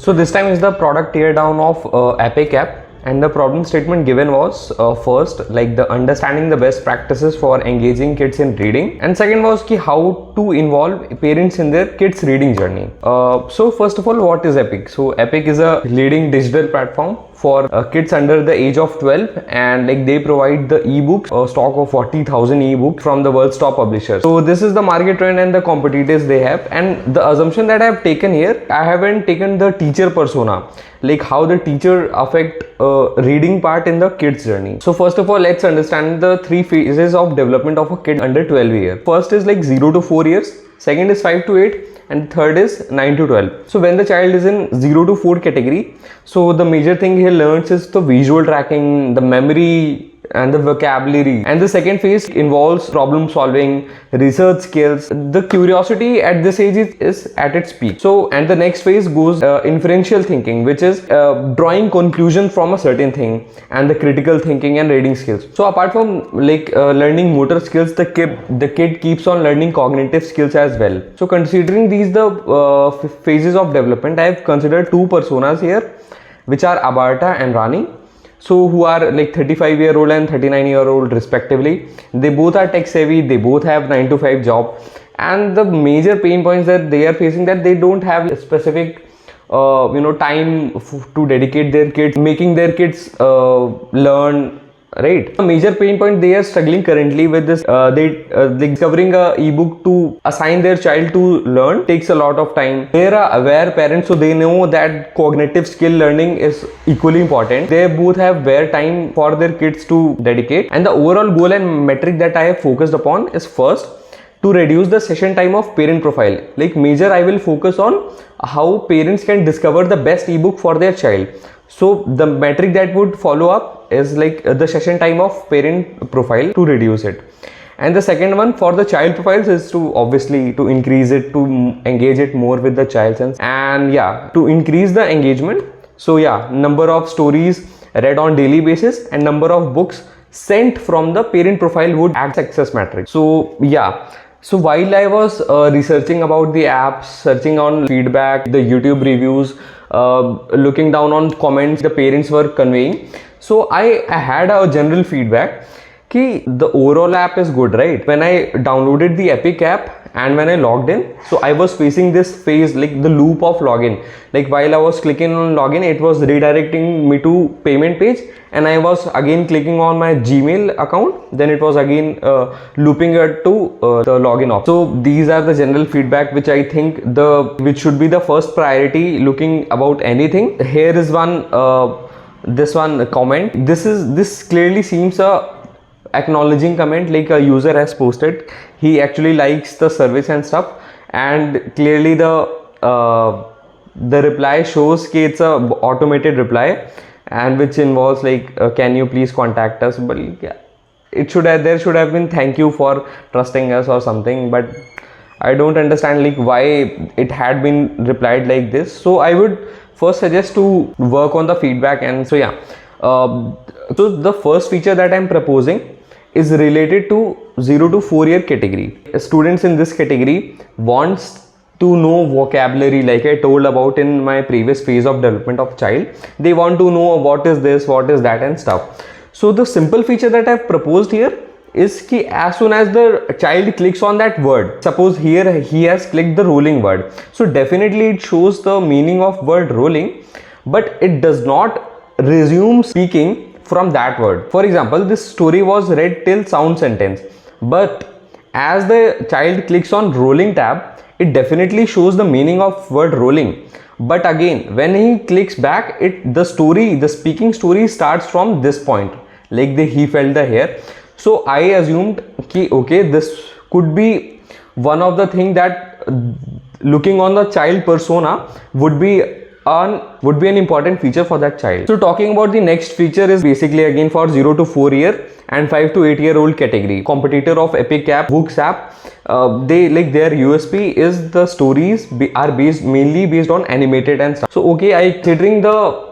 So this time is the product teardown of Epic app. And the problem statement given was first, like the understanding the best practices for engaging kids in reading, and second was ki how to involve parents in their kids reading journey. So first of all, what is Epic? So Epic is a leading digital platform for kids under the age of 12, and like they provide the ebooks, a stock of 40,000 ebooks from the world's top publishers. So this is the market trend and the competitors they have, and the assumption that I have taken here, I haven't taken the teacher persona, like how the teacher affect reading part in the kids journey. So first of all, let's understand the three phases of development of a kid under 12 years. First is like 0 to 4 years, second is 5 to 8, and third is 9 to 12. So when the child is in 0 to 4 category, so the major thing he learns is the visual tracking, the memory and the vocabulary, and the second phase involves problem solving, research skills. The curiosity at this age is at its peak. So and the next phase goes inferential thinking, which is drawing conclusion from a certain thing, and the critical thinking and reading skills. So apart from like learning motor skills, the kid keeps on learning cognitive skills as well. So considering these the phases of development, I have considered two personas here, which are Abarta and Rani. So who are like 35-year-old and 39-year-old respectively. They both are tech savvy, they both have 9 to 5 job, and the major pain points that they are facing, that they don't have a specific time to dedicate their kids, making their kids learn, right? A major pain point they are struggling currently with this, they discovering a ebook to assign their child to learn takes a lot of time. They are aware parents, so they know that cognitive skill learning is equally important. They both have bare time for their kids to dedicate, and the overall goal and metric that I have focused upon is first to reduce the session time of parent profile. Like major, I will focus on how parents can discover the best ebook for their child. So the metric that would follow up is like the session time of parent profile to reduce it. And the second one for the child profiles is to obviously to increase it, to engage it more with the child sense, and yeah, to increase the engagement. So yeah, number of stories read on daily basis and number of books sent from the parent profile would act success metric. So yeah. So while I was researching about the apps, searching on feedback, the YouTube reviews, looking down on comments the parents were conveying, so I had a general feedback ki the overall app is good, right? When I downloaded the Epic app and when I logged in, so I was facing this phase, like the loop of login. Like while I was clicking on login, it was redirecting me to payment page, and I was again clicking on my Gmail account, then it was again looping it to the login option. So these are the general feedback which I think which should be the first priority looking about anything. Here is one this one comment. This clearly seems a acknowledging comment, like a user has posted, he actually likes the service and stuff, and clearly the reply shows that it's a automated reply, and which involves like can you please contact us, but yeah, there should have been thank you for trusting us or something, but I don't understand like why it had been replied like this. So I would first suggest to work on the feedback. And so yeah, so the first feature that I'm proposing is related to 0 to 4 year category. Students in this category wants to know vocabulary, like I told about in my previous phase of development of child. They want to know what is this, what is that and stuff. So the simple feature that I've proposed here is ki as soon as the child clicks on that word, suppose here he has clicked the rolling word, so definitely it shows the meaning of word rolling, but it does not resume speaking from that word. For example, this story was read till sound sentence, but as the child clicks on rolling tab, it definitely shows the meaning of word rolling. But again, when he clicks back, the speaking story starts from this point, like he felt the hair. So I assumed ki okay, this could be one of the thing that looking on the child persona would be an important feature for that child. So talking about the next feature is basically again for 0 to 4 year and 5 to 8 year old category. Competitor of Epic app, Books app, they like their USP is the stories are mainly based on animated and stuff. So okay, I considering the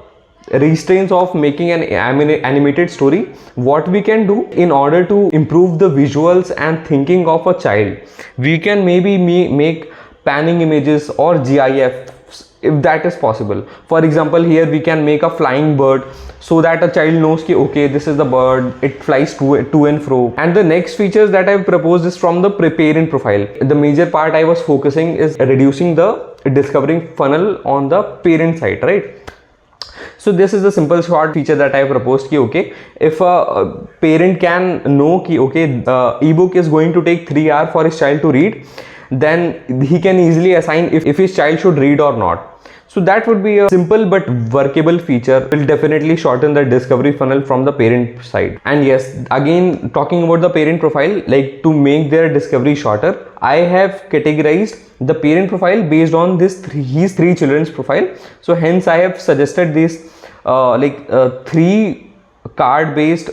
restraints of making an animated story, what we can do in order to improve the visuals and thinking of a child, we can maybe make panning images or GIF if that is possible. For example, here we can make a flying bird so that a child knows ki, okay, this is the bird, it flies to and fro. And the next features that I've proposed is from the parent profile. The major part I was focusing is reducing the discovery funnel on the parent side, right? So this is the simple short feature that I proposed ki, okay, if a parent can know ki, okay, the ebook is going to take 3 hours for his child to read, then he can easily assign if his child should read or not. So that would be a simple but workable feature, will definitely shorten the discovery funnel from the parent side. And yes, again talking about the parent profile, like to make their discovery shorter, I have categorized the parent profile based on his 3 children's profile. So hence I have suggested these 3 card based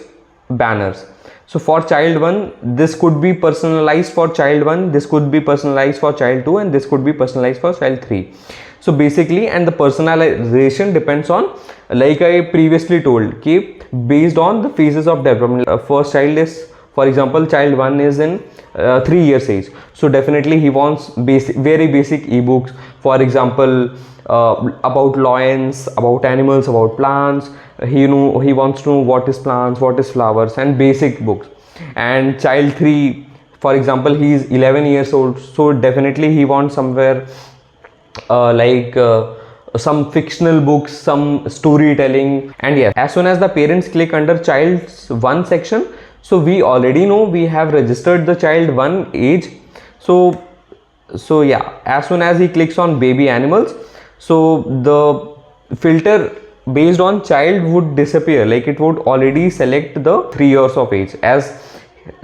banners. So for child 1, this could be personalized for child 1, this could be personalized for child 2, and this could be personalized for child 3. So basically, and the personalization depends on, like I previously told, okay, based on the phases of development. First child is, for example, child 1 is in 3 years age. So definitely he wants very basic ebooks. For example, about lions, about animals, about plants. He wants to know what is plants, what is flowers, and basic books. And child 3, for example, he is 11 years old, so definitely he wants somewhere some fictional books, some storytelling. And yes, as soon as the parents click under child's 1 section, so we already know we have registered the child 1 age. So yeah, as soon as he clicks on baby animals, so the filter based on child would disappear, like it would already select the 3 years of age.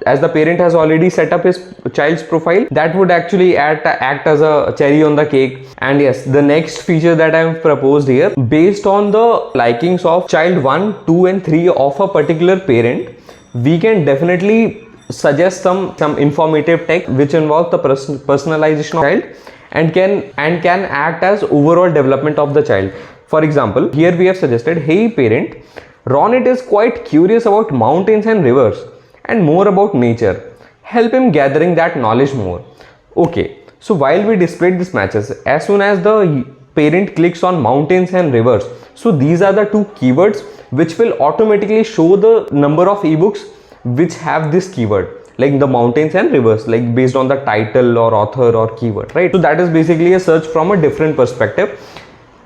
As the parent has already set up his child's profile, that would actually act as a cherry on the cake. And yes, the next feature that I have proposed here, based on the likings of child 1, 2 and 3 of a particular parent, we can definitely suggest some informative text which involves the personalization of child and can act as overall development of the child. For example, here we have suggested, hey parent, Ronit is quite curious about mountains and rivers and more about nature. Help him gathering that knowledge more. Okay, so while we displayed these matches, as soon as the parent clicks on mountains and rivers, so these are the 2 keywords which will automatically show the number of ebooks which have this keyword, like the mountains and rivers, like based on the title or author or keyword, right? So that is basically a search from a different perspective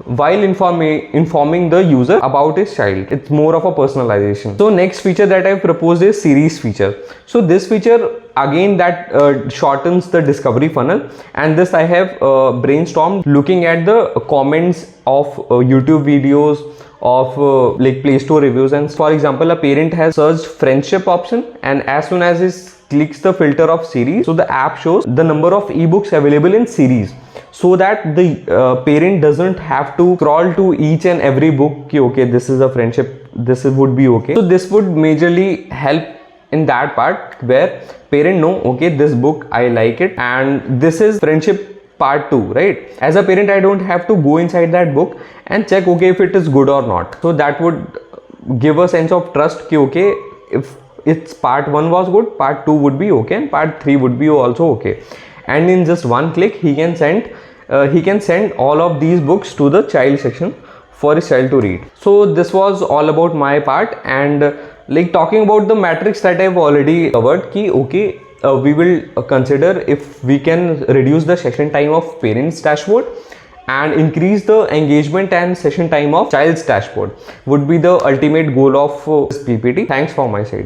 while informing the user about his child. It's more of a personalization. So next feature that I've proposed is series feature. So this feature again that shortens the discovery funnel, and this I have brainstormed looking at the comments of YouTube videos, of like Play Store reviews. And for example, a parent has searched friendship option, and as soon as he clicks the filter of series, so the app shows the number of ebooks available in series, so that the parent doesn't have to scroll to each and every book ki, okay, this is a friendship, this would be okay. So this would majorly help in that part where parent know, okay, this book I like it and this is friendship part 2, right? As a parent, I don't have to go inside that book and check, okay, if it is good or not. So that would give a sense of trust ki, okay, if its part 1 was good, part 2 would be okay and part 3 would be also okay. And in just one click, he can send all of these books to the child section for his child to read. So this was all about my part. And like talking about the metrics that I've already covered, ki, okay, we will consider if we can reduce the session time of parents dashboard and increase the engagement and session time of child's dashboard would be the ultimate goal of this PPT. Thanks for my side.